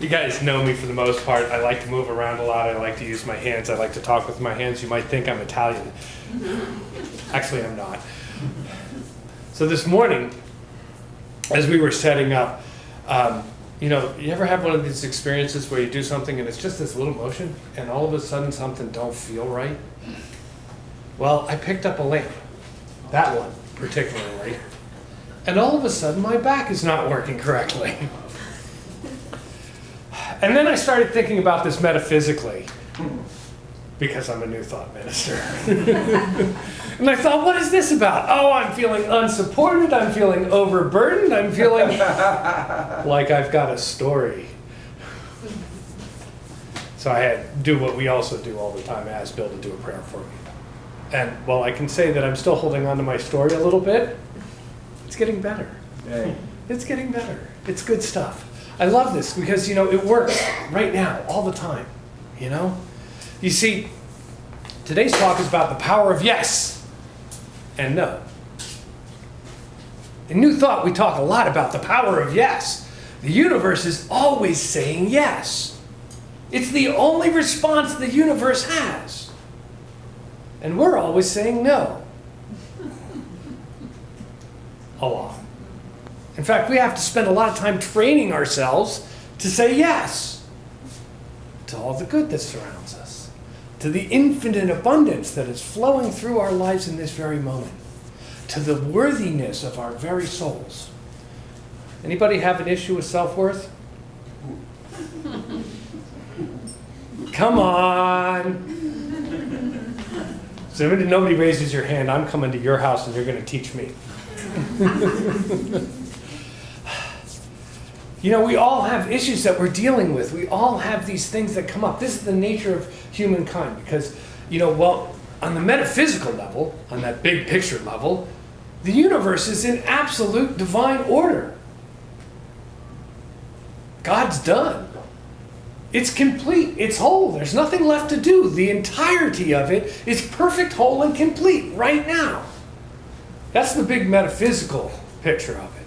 You guys know me for the most part. I like to move around a lot. I like to use my hands. I like to talk with my hands. You might think I'm Italian. Actually, I'm not. So this morning, as we were setting up, you ever have one of these experiences where you do something and it's just this little motion and all of a sudden something don't feel right? Well, I picked up a lamp, that one particularly, and all of a sudden my back is not working correctly. And then I started thinking about this metaphysically, because I'm a New Thought minister. And I thought, what is this about? Oh, I'm feeling unsupported, I'm feeling overburdened, I'm feeling like I've got a story. So I had to do what we also do all the time, ask Bill to do a prayer for me. And while I can say that I'm still holding on to my story a little bit, it's getting better. Hey. It's getting better. It's good stuff. I love this because, it works right now, all the time, You see, today's talk is about the power of yes and no. In New Thought, we talk a lot about the power of yes. The universe is always saying yes. It's the only response the universe has. And we're always saying no. A lot. In fact, we have to spend a lot of time training ourselves to say yes to all the good that surrounds us, to the infinite abundance that is flowing through our lives in this very moment, to the worthiness of our very souls. Anybody have an issue with self-worth? Come on. So if nobody raises your hand, I'm coming to your house and you're going to teach me. We all have issues that we're dealing with. We all have these things that come up. This is the nature of humankind because, on the metaphysical level, on that big picture level, the universe is in absolute divine order. God's done. It's complete. It's whole. There's nothing left to do. The entirety of it is perfect, whole, and complete right now. That's the big metaphysical picture of it.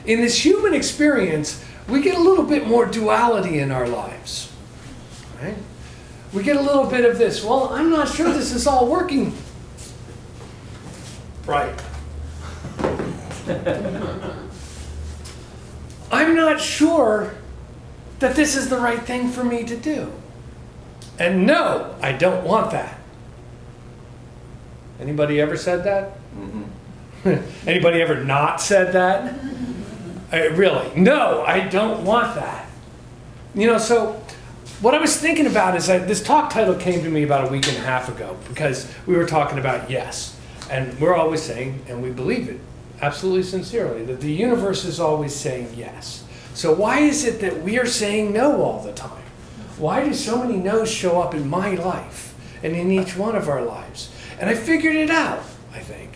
In this human experience, we get a little bit more duality in our lives. Right? We get a little bit of this, well, I'm not sure this is all working right. I'm not sure that this is the right thing for me to do. And no, I don't want that. Anybody ever said that? Mm-hmm. Anybody ever not said that? Really? No, I don't want that. So what I was thinking about is this talk title came to me about a week and a half ago because we were talking about yes. And we're always saying, and we believe it absolutely sincerely, that the universe is always saying yes. So why is it that we are saying no all the time? Why do so many no's show up in my life and in each one of our lives? And I figured it out, I think.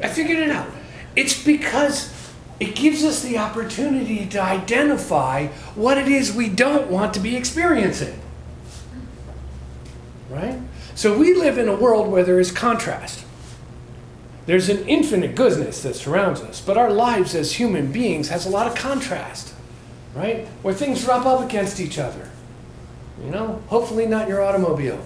I figured it out. It's because it gives us the opportunity to identify what it is we don't want to be experiencing. Right? So we live in a world where there is contrast. There's an infinite goodness that surrounds us, but our lives as human beings has a lot of contrast, right? Where things rub up against each other. Hopefully not your automobile.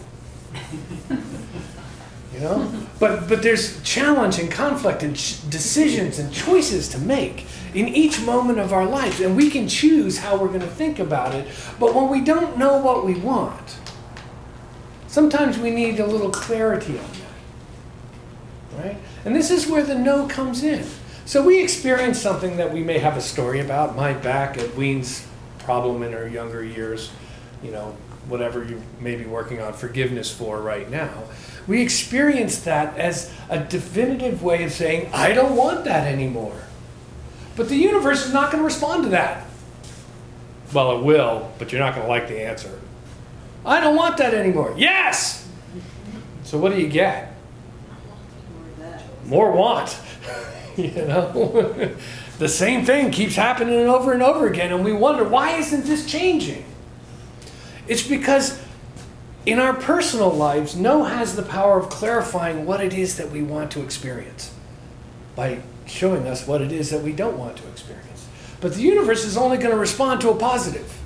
But there's challenge and conflict and decisions and choices to make in each moment of our lives, and we can choose how we're going to think about it. But when we don't know what we want, sometimes we need a little clarity on that, right? And this is where the no comes in. So we experience something that we may have a story about, my back, Edween's problem in her younger years, whatever you may be working on forgiveness for right now. We experience that as a definitive way of saying, I don't want that anymore. But the universe is not going to respond to that. Well, it will, but you're not going to like the answer. I don't want that anymore. Yes! So what do you get? More want. The same thing keeps happening over and over again, and we wonder, why isn't this changing? It's because in our personal lives, no has the power of clarifying what it is that we want to experience by showing us what it is that we don't want to experience. But the universe is only going to respond to a positive.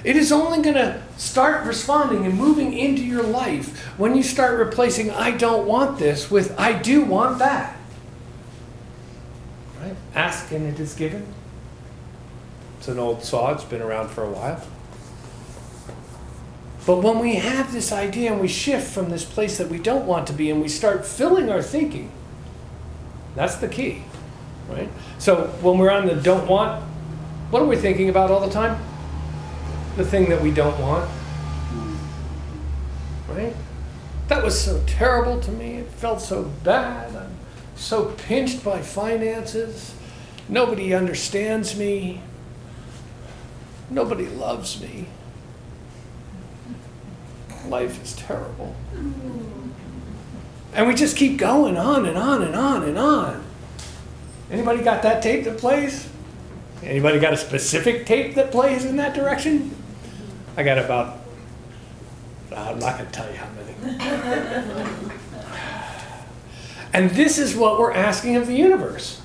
It is only going to start responding and moving into your life when you start replacing "I don't want this" with "I do want that." Right? Ask and it is given. It's an old saw. It's been around for a while. But when we have this idea and we shift from this place that we don't want to be and we start filling our thinking, that's the key, right? So when we're on the don't want, what are we thinking about all the time? The thing that we don't want, right? That was so terrible to me. It felt so bad. I'm so pinched by finances. Nobody understands me. Nobody loves me. Life is terrible. And we just keep going on and on and on and on. Anybody got that tape that plays? Anybody got a specific tape that plays in that direction? I got about, I'm not going to tell you how many. And this is what we're asking of the universe.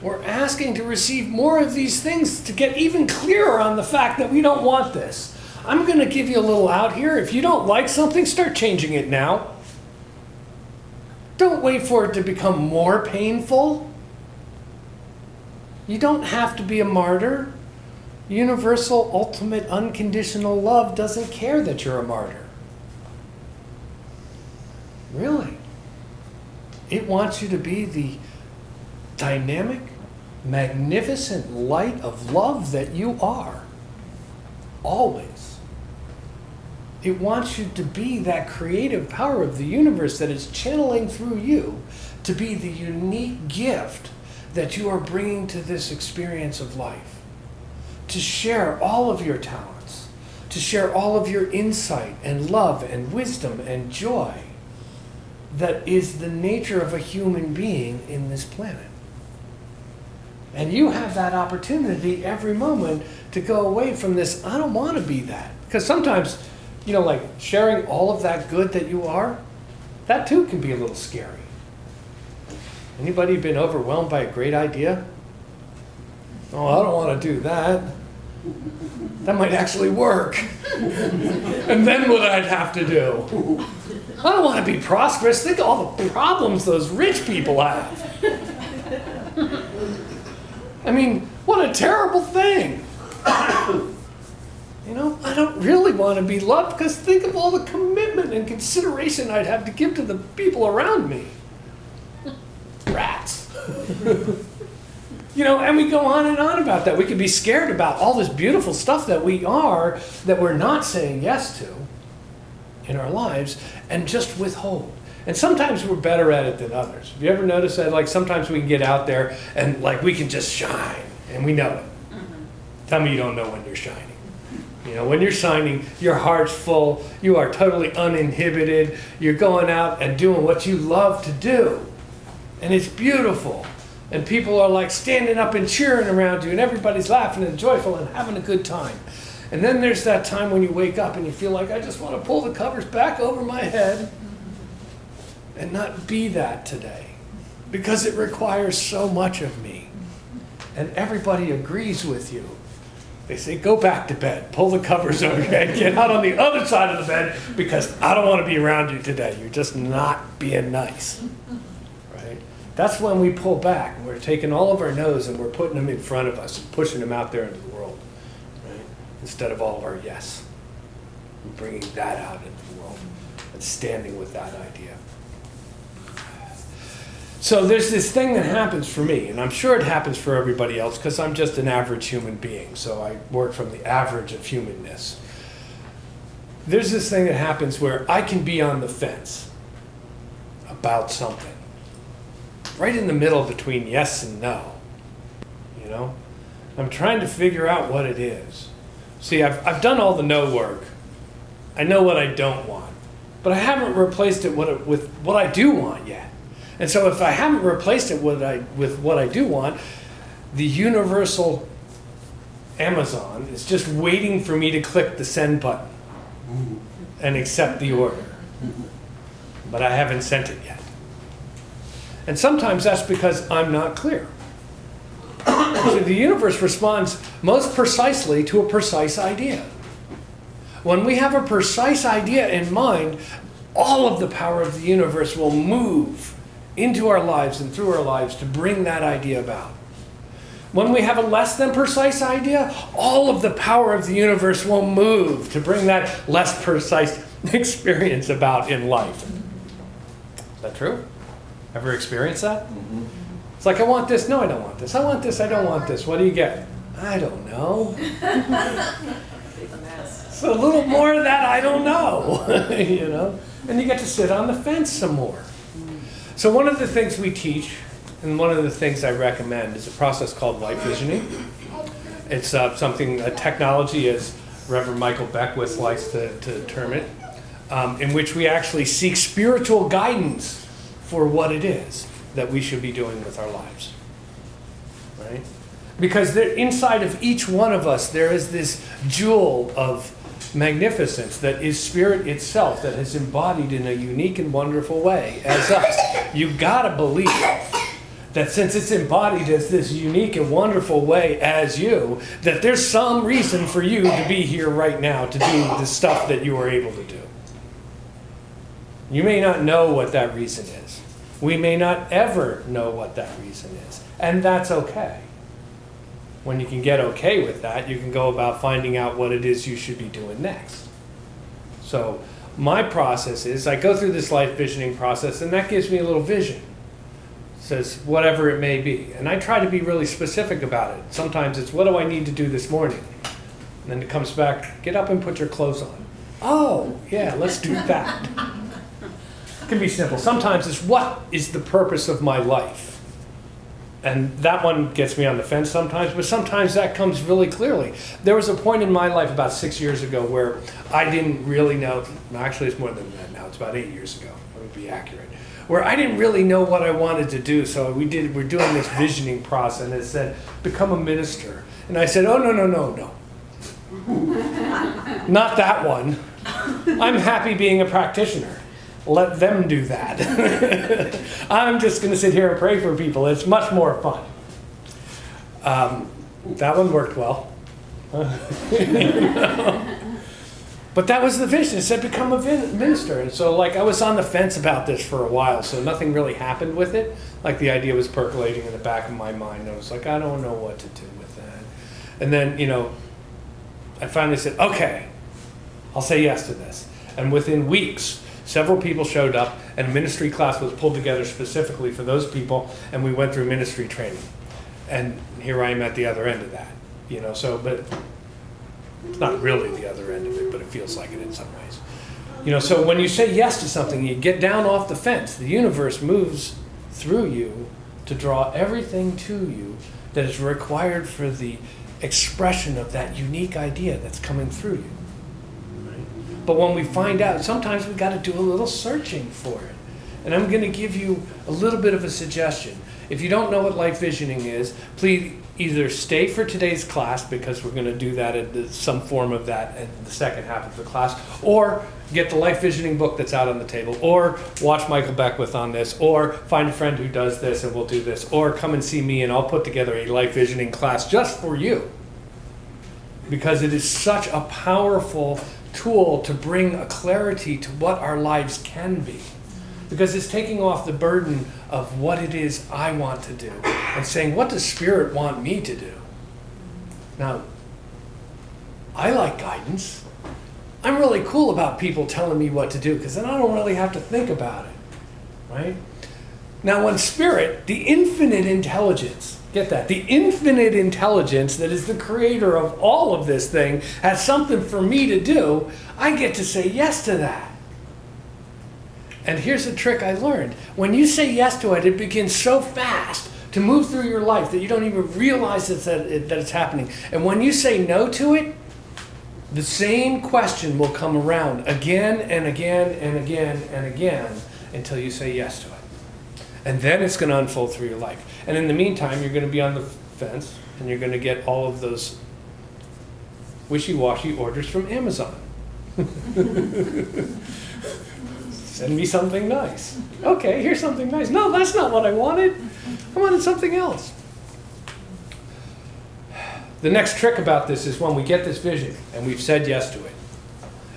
We're asking to receive more of these things to get even clearer on the fact that we don't want this. I'm going to give you a little out here. If you don't like something, start changing it now. Don't wait for it to become more painful. You don't have to be a martyr. Universal, ultimate, unconditional love doesn't care that you're a martyr. Really. It wants you to be the dynamic, magnificent light of love that you are. Always. It wants you to be that creative power of the universe that is channeling through you to be the unique gift that you are bringing to this experience of life. To share all of your talents, to share all of your insight and love and wisdom and joy that is the nature of a human being in this planet. And you have that opportunity every moment to go away from this, I don't want to be that. Because sometimes, like sharing all of that good that you are, that too can be a little scary. Anybody been overwhelmed by a great idea? Oh, I don't want to do that. That might actually work. And then what I'd have to do? I don't want to be prosperous. Think of all the problems those rich people have. I mean, what a terrible thing. I don't really want to be loved because think of all the commitment and consideration I'd have to give to the people around me. Rats. And we go on and on about that. We could be scared about all this beautiful stuff that we are, that we're not saying yes to in our lives, and just withhold. And sometimes we're better at it than others. Have you ever noticed that? Like sometimes we can get out there and like we can just shine, and we know it. Mm-hmm. Tell me you don't know when you're shining. When you're shining, your heart's full. You are totally uninhibited. You're going out and doing what you love to do. And it's beautiful. And people are like standing up and cheering around you, and everybody's laughing and joyful and having a good time. And then there's that time when you wake up and you feel like, I just want to pull the covers back over my head and not be that today. Because it requires so much of me. And everybody agrees with you. They say, go back to bed, pull the covers over your head, get out on the other side of the bed because I don't want to be around you today. You're just not being nice. Right? That's when we pull back. We're taking all of our no's and we're putting them in front of us and pushing them out there into the world. Right? Instead of all of our yes. And bringing that out into the world and standing with that idea. So there's this thing that happens for me, and I'm sure it happens for everybody else because I'm just an average human being, so I work from the average of humanness. There's this thing that happens where I can be on the fence about something. Right in the middle between yes and no. I'm trying to figure out what it is. See, I've done all the no work. I know what I don't want, but I haven't replaced it with what I do want yet. And so if I haven't replaced it with what I do want, the universal Amazon is just waiting for me to click the send button and accept the order. But I haven't sent it yet. And sometimes that's because I'm not clear. So the universe responds most precisely to a precise idea. When we have a precise idea in mind, all of the power of the universe will move into our lives and through our lives to bring that idea about. When we have a less than precise idea, all of the power of the universe will move to bring that less precise experience about in life. Is that true? Ever experienced that? Mm-hmm. It's like, I want this. No, I don't want this. I want this. I don't want this. What do you get? I don't know. So a little more of that, I don't know. You know? And you get to sit on the fence some more. So one of the things we teach, and one of the things I recommend, is a process called life visioning. It's something, a technology, as Reverend Michael Beckwith likes to term it, in which we actually seek spiritual guidance for what it is that we should be doing with our lives. Right? Because inside of each one of us, there is this jewel of magnificence that is spirit itself, that is embodied in a unique and wonderful way as us. You've got to believe that since it's embodied as this unique and wonderful way as you, that there's some reason for you to be here right now to do the stuff that you are able to do. You may not know what that reason is. We may not ever know what that reason is. And that's okay. When you can get okay with that, you can go about finding out what it is you should be doing next. So my process is, I go through this life visioning process, and that gives me a little vision. It says whatever it may be. And I try to be really specific about it. Sometimes it's, what do I need to do this morning? And then it comes back, get up and put your clothes on. Oh, yeah, let's do that. It can be simple. Sometimes it's, what is the purpose of my life? And that one gets me on the fence sometimes, but sometimes that comes really clearly. There was a point in my life about 6 years ago where I didn't really know, actually it's more than that now, it's about 8 years ago, that would be accurate, where I didn't really know what I wanted to do. So we're doing this visioning process, and it said, become a minister. And I said, oh, no. Not that one. I'm happy being a practitioner. Let them do that. I'm just going to sit here and pray for people. It's much more fun. That one worked well. But that was the vision. It said become a minister. And so I was on the fence about this for a while, so nothing really happened with it. Like the idea was percolating in the back of my mind. I was like, I don't know what to do with that. And then, I finally said, okay, I'll say yes to this. And within weeks, several people showed up, and a ministry class was pulled together specifically for those people, and we went through ministry training. And here I am at the other end of that, but it's not really the other end of it, but it feels like it in some ways. So when you say yes to something, you get down off the fence. The universe moves through you to draw everything to you that is required for the expression of that unique idea that's coming through you. But when we find out, sometimes we've got to do a little searching for it. And I'm going to give you a little bit of a suggestion. If you don't know what life visioning is, please either stay for today's class, because we're going to do that at some form of that in the second half of the class, or get the life visioning book that's out on the table, or watch Michael Beckwith on this, or find a friend who does this and we'll do this, or come and see me and I'll put together a life visioning class just for you. Because it is such a powerful tool to bring a clarity to what our lives can be, because it's taking off the burden of what it is I want to do and saying, what does Spirit want me to do? Now, I like guidance. I'm really cool about people telling me what to do, because then I don't really have to think about it, right? Now, when Spirit, the infinite intelligence, get that, the infinite intelligence that is the creator of all of this thing, has something for me to do, I get to say yes to that. And here's a trick I learned. When you say yes to it, it begins so fast to move through your life that you don't even realize that it's happening. And when you say no to it, the same question will come around again and again and again and again until you say yes to it. And then it's going to unfold through your life. And in the meantime, you're going to be on the fence, and you're going to get all of those wishy-washy orders from Amazon. Send me something nice. Okay, here's something nice. No, that's not what I wanted. I wanted something else. the next trick about this is when we get this vision and we've said yes to it,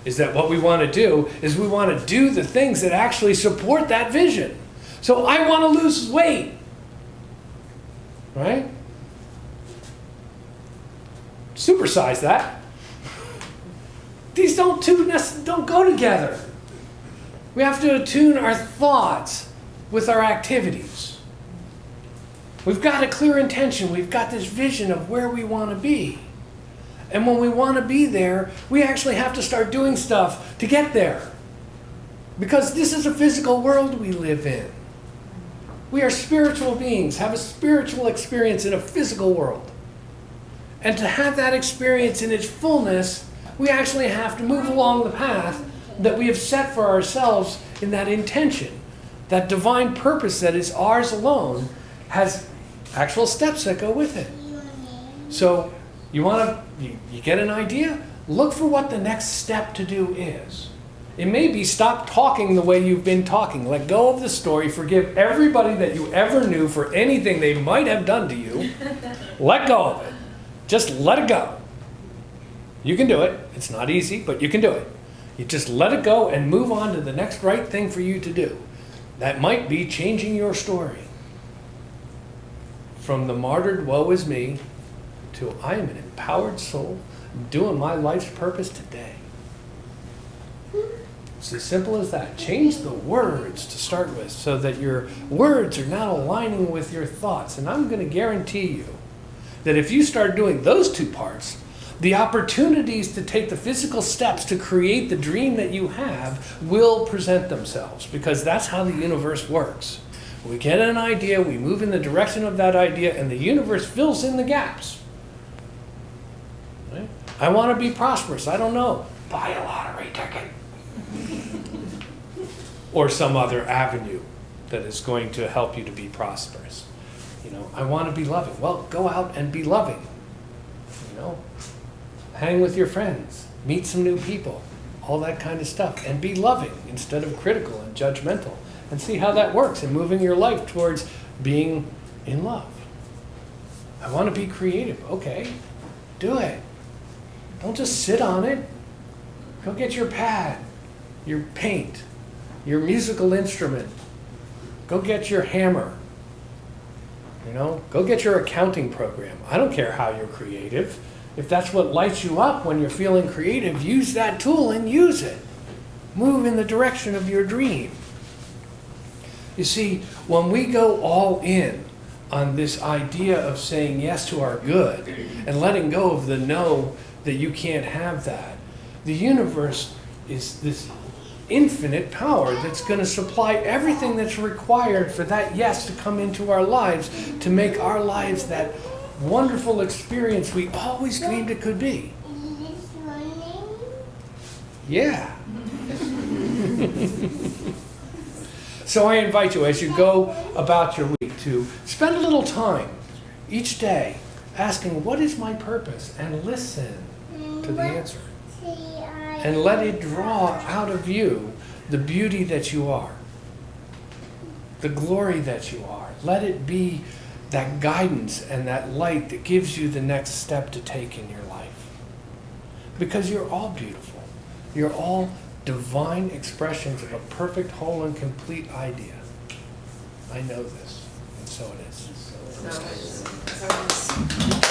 is that what we want to do is we want to do the things that actually support that vision. So I want to lose weight, right? Supersize that. These don't go together. We have to attune our thoughts with our activities. We've got a clear intention. We've got this vision of where we want to be. And when we want to be there, we actually have to start doing stuff to get there. Because this is a physical world we live in. We are spiritual beings, have a spiritual experience in a physical world. And to have that experience in its fullness, we actually have to move along the path that we have set for ourselves in that intention. That divine purpose that is ours alone has actual steps that go with it. So you get an idea? Look for what the next step to do is. It may be stop talking the way you've been talking. Let go of the story. Forgive everybody that you ever knew for anything they might have done to you. Let go of it. Just let it go. You can do it. It's not easy, but you can do it. You just let it go and move on to the next right thing for you to do. That might be changing your story. From the martyred woe is me to I am an empowered soul doing my life's purpose today. It's as simple as that. Change the words to start with so that your words are now aligning with your thoughts. And I'm going to guarantee you that if you start doing those two parts, the opportunities to take the physical steps to create the dream that you have will present themselves, because that's how the universe works. We get an idea, we move in the direction of that idea, and the universe fills in the gaps. Right? I want to be prosperous. I don't know. Buy a lottery ticket. Or some other avenue that is going to help you to be prosperous. I want to be loving. Well, go out and be loving. Hang with your friends, meet some new people, all that kind of stuff, and be loving instead of critical and judgmental, and see how that works in moving your life towards being in love. I want to be creative. Okay, do it. Don't just sit on it. Go get your pad, your paint, your musical instrument. Go get your hammer. Go get your accounting program. I don't care how you're creative. If that's what lights you up when you're feeling creative, use that tool and use it. Move in the direction of your dream. You see, when we go all in on this idea of saying yes to our good and letting go of the no that you can't have that, the universe is this infinite power that's going to supply everything that's required for that yes to come into our lives to make our lives that wonderful experience we always dreamed it could be. Yeah. So I invite you, as you go about your week, to spend a little time each day asking, what is my purpose? And listen to the answer. And let it draw out of you the beauty that you are, the glory that you are. Let it be that guidance and that light that gives you the next step to take in your life. Because you're all beautiful. You're all divine expressions of a perfect, whole, and complete idea. I know this, and so it is. So it is.